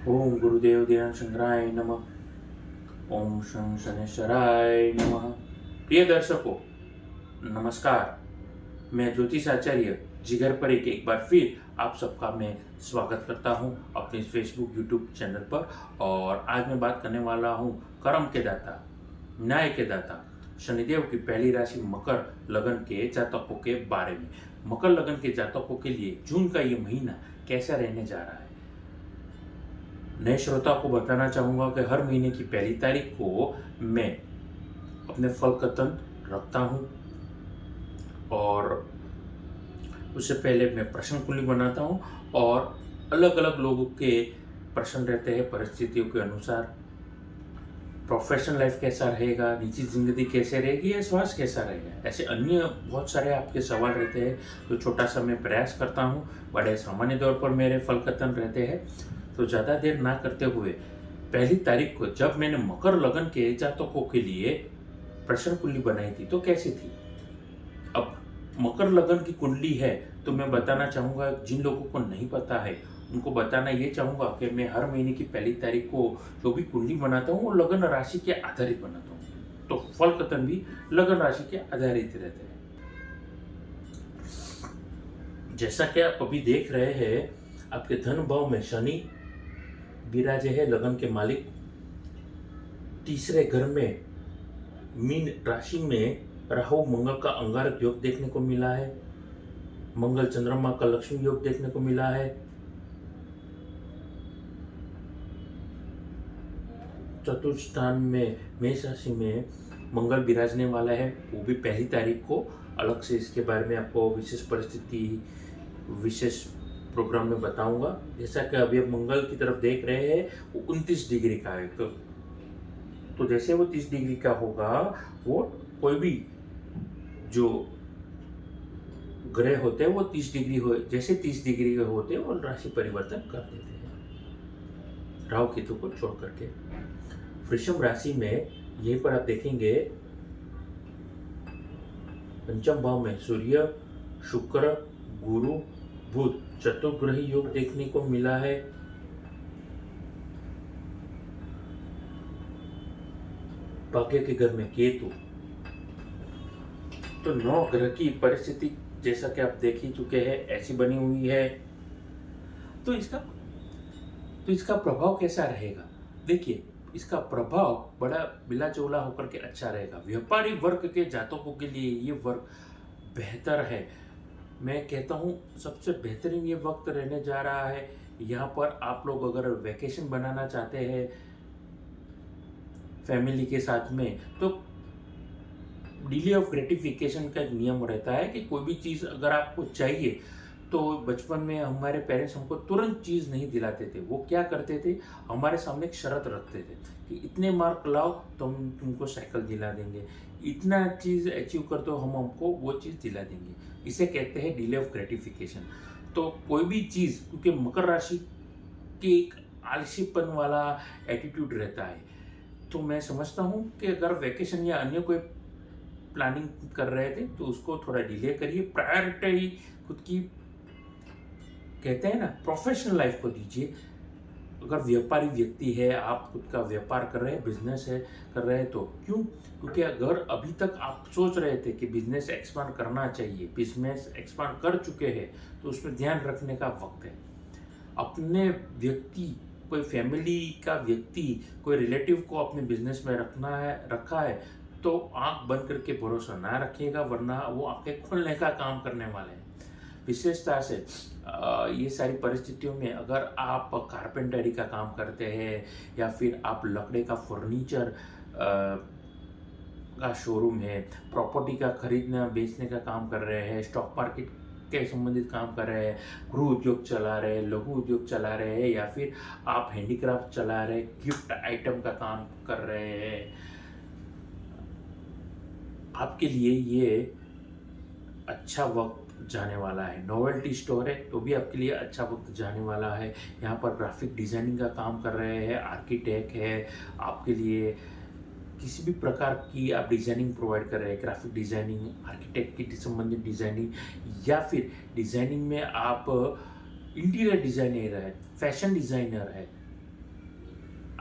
ओम गुरुदेव ध्यान शंकराय नमः। ओम शं शनेश्वराय नमः। प्रिय दर्शकों, नमस्कार। मैं ज्योतिष आचार्य जिगर पर एक बार फिर आप सबका मैं स्वागत करता हूं अपने फेसबुक यूट्यूब चैनल पर। और आज मैं बात करने वाला हूं कर्म के दाता, न्याय के दाता शनिदेव की पहली राशि मकर लगन के जातकों के बारे में। मकर लगन के जातकों के लिए जून का ये महीना कैसा रहने जा रहा है, नए श्रोता को बताना चाहूँगा कि हर महीने की पहली तारीख को मैं अपने फल कथन रखता हूँ और उससे पहले मैं प्रश्न कुंडली बनाता हूँ और अलग अलग लोगों के प्रश्न रहते हैं परिस्थितियों के अनुसार। प्रोफेशनल लाइफ कैसा रहेगा, निजी जिंदगी कैसे रहेगी या स्वास्थ्य कैसा रहेगा, ऐसे अन्य बहुत सारे आपके सवाल रहते हैं। तो छोटा सा मैं प्रयास करता हूँ, बड़े सामान्य तौर पर मेरे फल कथन रहते हैं। तो ज़्यादा देर ना करते हुए पहली तारीख को जब मैंने मकर लगन के जातकों के लिए प्रश्न कुंडली बनाई थी तो कैसी थी। अब मकर लगन की कुंडली है तो मैं बताना चाहूँगा, जिन लोगों को नहीं पता है उनको बताना ये चाहूँगा कि मैं हर महीने की पहली तारीख को जो भी कुंडली बनाता हूँ वो लगन राशि के आधारित बनाता हूँ। तो फल कथन भी लगन राशि के आधारित रहते हैं। जैसा कि आप अभी देख रहे हैं, आपके धन भाव में शनि विराजे है, लगन के मालिक। तीसरे घर में मीन राशि में राहु मंगल का अंगारक योग देखने को मिला है। मंगल चंद्रमा का लक्ष्मी योग देखने को मिला है। चतुर्थ स्थान में मेष राशि में मंगल विराजने वाला है, वो भी पहली तारीख को। अलग से इसके बारे में आपको विशेष परिस्थिति विशेष प्रोग्राम में बताऊंगा। जैसा कि अभी आप मंगल की तरफ देख रहे हैं वो 29 डिग्री का है, तो जैसे वो 30 डिग्री का होगा, वो कोई भी जो ग्रह होते हैं वो 30 डिग्री हो, जैसे 30 डिग्री के होते हैं वो राशि परिवर्तन कर देते हैं राहु केतु को छोड़ करके। वृषभ राशि में यहीं पर आप देखेंगे पंचम भाव में सूर्य, शुक्र, गुरु, बुध चतुर्ग्रही योग देखने को मिला है। भाग्य के घर में केतु। तो 9 ग्रह की परिस्थिति जैसा कि आप देख ही चुके हैं ऐसी बनी हुई है। तो इसका प्रभाव कैसा रहेगा, देखिए इसका प्रभाव बड़ा मिला जुला होकर के अच्छा रहेगा। व्यापारी वर्ग के जातकों के लिए ये वर्ग बेहतर है। मैं कहता हूँ सबसे बेहतरीन ये वक्त रहने जा रहा है। यहाँ पर आप लोग अगर वैकेशन बनाना चाहते हैं फैमिली के साथ में, तो डिले ऑफ ग्रेटिफिकेशन का एक नियम रहता है कि कोई भी चीज़ अगर आपको चाहिए, तो बचपन में हमारे पेरेंट्स हमको तुरंत चीज़ नहीं दिलाते थे। वो क्या करते थे, हमारे सामने एक शर्त रखते थे कि इतने मार्क लाओ तो हम तुमको साइकिल दिला देंगे, इतना चीज़ अचीव कर दो हम हमको वो चीज़ दिला देंगे। इसे कहते हैं डिले ऑफ ग्रेटिफिकेशन। तो कोई भी चीज़, क्योंकि मकर राशि की एक आलसीपन वाला एटीट्यूड रहता है, तो मैं समझता हूँ कि अगर वैकेशन या अन्य कोई प्लानिंग कर रहे थे तो उसको थोड़ा डिले करिए। प्रायोरिटी खुद की, कहते हैं ना, प्रोफेशनल लाइफ को दीजिए। अगर व्यापारी व्यक्ति है, आप खुद का व्यापार कर रहे हैं, बिजनेस है कर रहे हैं, तो क्यों, क्योंकि अगर अभी तक आप सोच रहे थे कि बिजनेस एक्सपांड करना चाहिए, बिजनेस एक्सपांड कर चुके हैं, तो उसमें ध्यान रखने का वक्त है। अपने व्यक्ति, कोई फैमिली का व्यक्ति, कोई रिलेटिव को अपने बिजनेस में रखा है, तो आंख बंद करके भरोसा ना रखिएगा, वरना वो आंखें खोलने का काम करने वाले हैं। विशेषता से ये सारी परिस्थितियों में अगर आप कारपेंटरी का काम करते हैं या फिर आप लकड़े का फर्नीचर का शोरूम है, प्रॉपर्टी का खरीदना बेचने का काम कर रहे हैं, स्टॉक मार्केट के संबंधित काम कर रहे हैं, गृह उद्योग चला रहे हैं, लघु उद्योग चला रहे हैं, या फिर आप हैंडीक्राफ्ट चला रहे हैं, गिफ्ट आइटम का काम कर रहे हैं, आपके लिए ये अच्छा वक्त जाने वाला है। नोवेल्टी स्टोर है तो भी आपके लिए अच्छा वक्त जाने वाला है। यहाँ पर ग्राफिक डिज़ाइनिंग का काम कर रहे हैं, आर्किटेक्ट है, आपके लिए किसी भी प्रकार की आप डिज़ाइनिंग प्रोवाइड कर रहे हैं, ग्राफिक डिज़ाइनिंग, आर्किटेक्ट की संबंधित डिज़ाइनिंग, या फिर डिज़ाइनिंग में आप इंटीरियर डिज़ाइनर है, फैशन डिज़ाइनर है,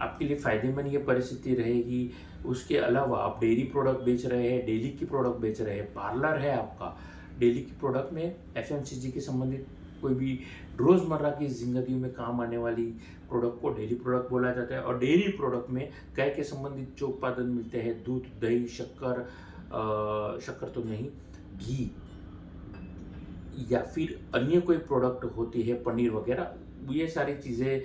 आपके लिए फ़ायदेमंद ये परिस्थिति रहेगी। उसके अलावा आप डेयरी प्रोडक्ट बेच रहे हैं, डेली की प्रोडक्ट बेच रहे हैं, पार्लर है आपका, डेली की प्रोडक्ट में एफएमसीजी के संबंधित कोई भी रोज़मर्रा की ज़िंदगी में काम आने वाली प्रोडक्ट को डेयरी प्रोडक्ट बोला जाता है। और डेयरी प्रोडक्ट में गाय के संबंधित जो उत्पादन मिलते हैं, दूध, दही, शक्कर, शक्कर तो नहीं, घी या फिर अन्य कोई प्रोडक्ट होती है, पनीर वगैरह, ये सारी चीज़ें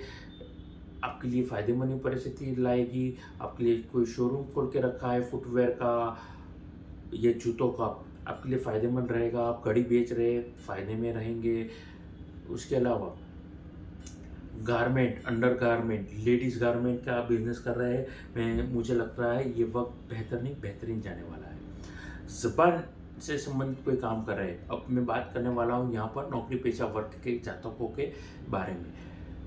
आपके लिए फ़ायदेमंद परिस्थिति लाएगी। आपके लिए कोई शोरूम खोल के रखा है फुटवेयर का या जूतों का, आपके लिए फ़ायदेमंद रहेगा। आप घड़ी बेच रहे, फ़ायदे में रहेंगे। उसके अलावा garment, under garment, ladies garment का बिजनेस कर रहे हैं, मुझे लग रहा है ये वक्त बेहतर नहीं बेहतरीन जाने वाला है। ज़बान से संबंधित कोई काम कर रहे हैं, अब मैं बात करने वाला हूँ यहाँ पर नौकरी पेशा वर्ग के जातकों के बारे में।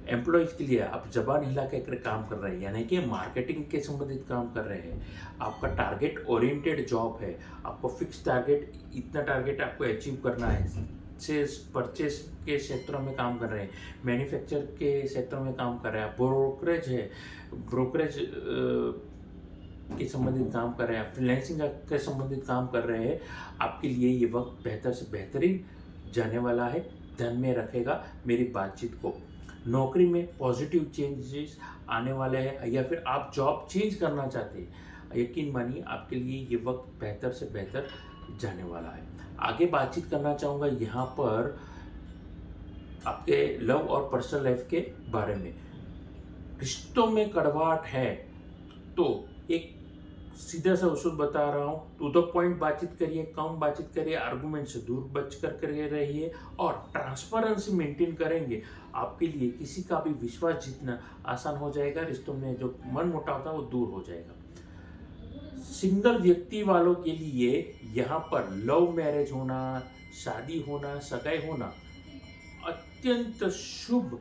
एम्प्लॉयज़ के लिए आप ज़बान हिला कर काम कर रहे हैं, यानी कि मार्केटिंग के संबंधित काम कर रहे हैं। आपका टारगेट ओरिएंटेड जॉब है, आपको फिक्स टारगेट, इतना टारगेट आपको अचीव करना है। सेल्स परचेस के क्षेत्रों में काम कर रहे हैं, मैन्युफैक्चर के क्षेत्रों में काम कर रहे हैं, ब्रोकरेज है, ब्रोकरेज के संबंधित काम कर रहे हैं, फ्रीलांसिंग के संबंधित काम कर रहे हैं, आपके लिए ये वक्त बेहतर से बेहतरीन जाने वाला है। ध्यान में रखेगा मेरी बातचीत को। नौकरी में पॉजिटिव चेंजेस आने वाले हैं, या फिर आप जॉब चेंज करना चाहते हैं, यकीन मानिए आपके लिए ये वक्त बेहतर से बेहतर जाने वाला है। आगे बातचीत करना चाहूँगा यहाँ पर आपके लव और पर्सनल लाइफ के बारे में। रिश्तों में कड़वाहट है तो एक सीधा सा उसूल बता रहा हूँ, टू द पॉइंट बातचीत करिए, कम बातचीत करिए, आर्गुमेंट से दूर बच कर रहिए और ट्रांसपेरेंसी मेंटेन करेंगे, आपके लिए किसी का भी विश्वास जीतना आसान हो जाएगा। रिश्तों में जो मन मुटाव था वो दूर हो जाएगा। सिंगल व्यक्ति वालों के लिए यहाँ पर लव मैरिज होना, शादी होना, सगाई होना अत्यंत शुभ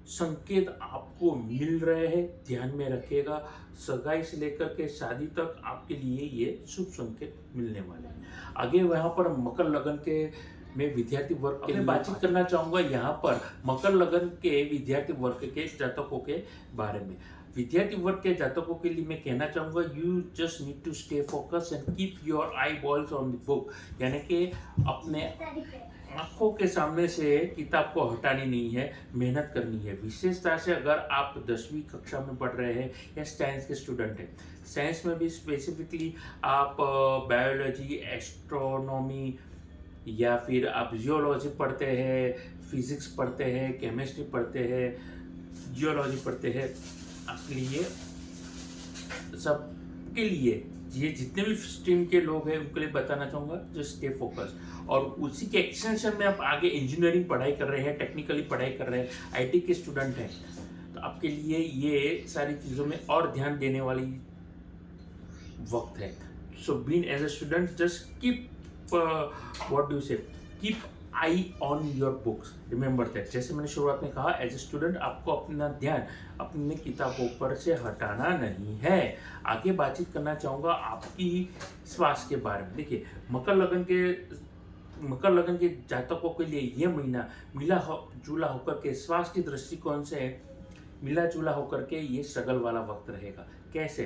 संकेत आपको मिल रहे हैं, ध्यान में रखिएगा। सगाई से लेकर के शादी तक आपके लिए ये शुभ संकेत मिलने वाले हैं। आगे वहाँ पर मकर लगन के में विद्यार्थी वर्ग के लिए बातचीत करना चाहूँगा यहाँ पर मकर लगन के विद्यार्थी वर्ग के जातकों के बारे में। विद्यार्थी वर्ग के जातकों के लिए मैं कहना चाहूँगा, you just need to stay focus and keep your eyeballs on the book, यानी कि अपने आंखों के सामने से किताब को हटानी नहीं है, मेहनत करनी है। विशेषता से अगर आप 10वीं कक्षा में पढ़ रहे हैं या साइंस के स्टूडेंट हैं, साइंस में भी स्पेसिफिकली आप बायोलॉजी, एस्ट्रोनॉमी या फिर आप जियोलॉजी पढ़ते हैं, फिजिक्स पढ़ते हैं, केमिस्ट्री पढ़ते हैं, जियोलॉजी पढ़ते हैं, आपके लिए सबके लिए ये जितने भी स्ट्रीम के लोग हैं उनके लिए बताना चाहूँगा, जस्ट स्टे फोकस। और उसी के एक्सटेंशन में आप आगे इंजीनियरिंग पढ़ाई कर रहे हैं, टेक्निकली पढ़ाई कर रहे हैं, आईटी के स्टूडेंट हैं, तो आपके लिए ये सारी चीज़ों में और ध्यान देने वाली वक्त है। So being as a student just keep what do say keep eye on your books, remember that. जैसे मैंने शुरुआत में कहा, एज ए स्टूडेंट आपको अपना ध्यान अपने किताबों पर से हटाना नहीं है। आगे बातचीत करना चाहूँगा आपकी स्वास्थ्य के बारे में। देखिए, मकर लगन के जातकों के लिए ये महीना मिला जुला होकर के स्वास्थ्य के दृष्टिकोण से मिला जुला होकर के ये स्ट्रगल वाला वक्त रहेगा। कैसे?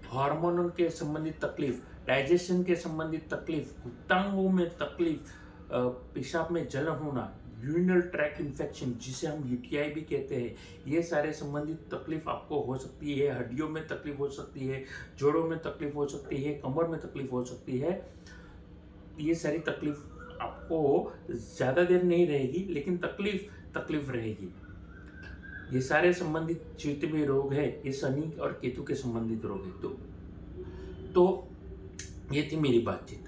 हार्मोन के संबंधित तकलीफ, डाइजेशन के संबंधित तकलीफ, गुप्तांगों में तकलीफ, पेशाब में जलन होना, यूरिनल ट्रैक्ट इन्फेक्शन जिसे हम यूटीआई भी कहते हैं, ये सारे संबंधित तकलीफ आपको हो सकती है। हड्डियों में तकलीफ हो सकती है, जोड़ों में तकलीफ हो सकती है, कमर में तकलीफ हो सकती है। ये सारी तकलीफ आपको ज़्यादा देर नहीं रहेगी, लेकिन तकलीफ रहेगी। ये सारे संबंधित जितने रोग है, ये शनि और केतु के संबंधित रोग है। तो ये थी मेरी बातचीत,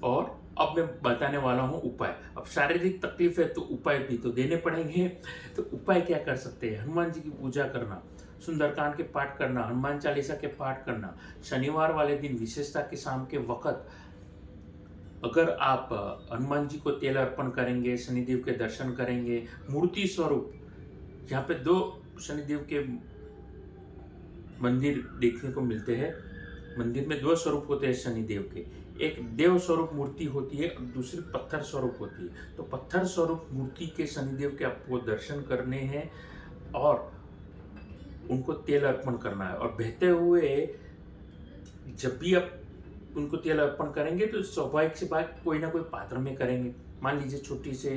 और अब मैं बताने वाला हूँ उपाय। अब शारीरिक तकलीफ है तो उपाय भी तो देने पड़ेंगे। तो उपाय क्या कर सकते हैं? हनुमान जी की पूजा करना, सुंदरकांड के पाठ करना, हनुमान चालीसा के पाठ करना, शनिवार वाले दिन विशेषता के शाम के वक़्त अगर आप हनुमान जी को तेल अर्पण करेंगे, शनिदेव के दर्शन करेंगे, मूर्ति स्वरूप, यहाँ पे 2 शनिदेव के मंदिर देखने को मिलते हैं। मंदिर में 2 स्वरूप होते हैं शनिदेव के, एक देव स्वरूप मूर्ति होती है और दूसरी पत्थर स्वरूप होती है। तो पत्थर स्वरूप मूर्ति के शनिदेव के आपको दर्शन करने हैं, और उनको तेल अर्पण करना है। और बहते हुए जब भी आप उनको तेल अर्पण करेंगे तो स्वाभाविक सी बात कोई ना कोई पात्र में करेंगे। मान लीजिए छोटी से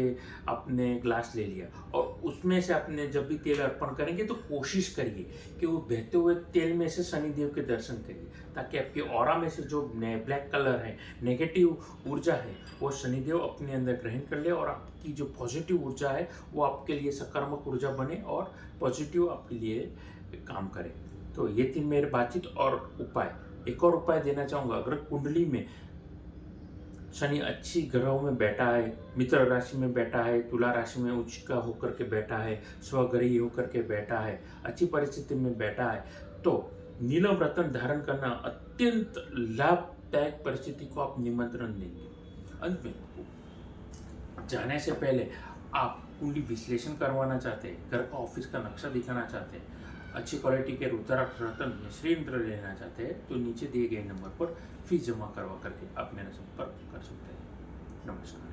आपने ग्लास ले लिया और उसमें से आपने जब भी तेल अर्पण करेंगे तो कोशिश करिए कि वो बहते हुए तेल में से शनिदेव के दर्शन करिए, ताकि आपके ऑरा में से जो ब्लैक कलर है, नेगेटिव ऊर्जा है, वो शनिदेव अपने अंदर ग्रहण कर ले और आपकी जो पॉजिटिव ऊर्जा है वो आपके लिए सकारात्मक ऊर्जा बने और पॉजिटिव आपके लिए काम करे। तो ये थी मेरी बातचीत और उपाय। एक और उपाय देना चाहूँगा, अगर कुंडली में शनि अच्छी ग्रहों में बैठा है, मित्र राशि में बैठा है, तुला राशि में उच्च का होकर के बैठा है, स्वग्रही होकर के बैठा है, अच्छी परिस्थिति में बैठा है, तो नीलम रत्न धारण करना अत्यंत लाभदायक परिस्थिति को आप निमंत्रण देंगे। अंत में जाने से पहले आप कुंडली विश्लेषण करवाना चाहते हैं, घर का ऑफिस का नक्शा दिखाना चाहते हैं, अच्छी क्वालिटी के रुद्राक्ष रत्न श्री यंत्र लेना चाहते हैं, तो नीचे दिए गए नंबर पर फीस जमा करवा करके आप मेरा संपर्क कर सकते हैं। नमस्कार।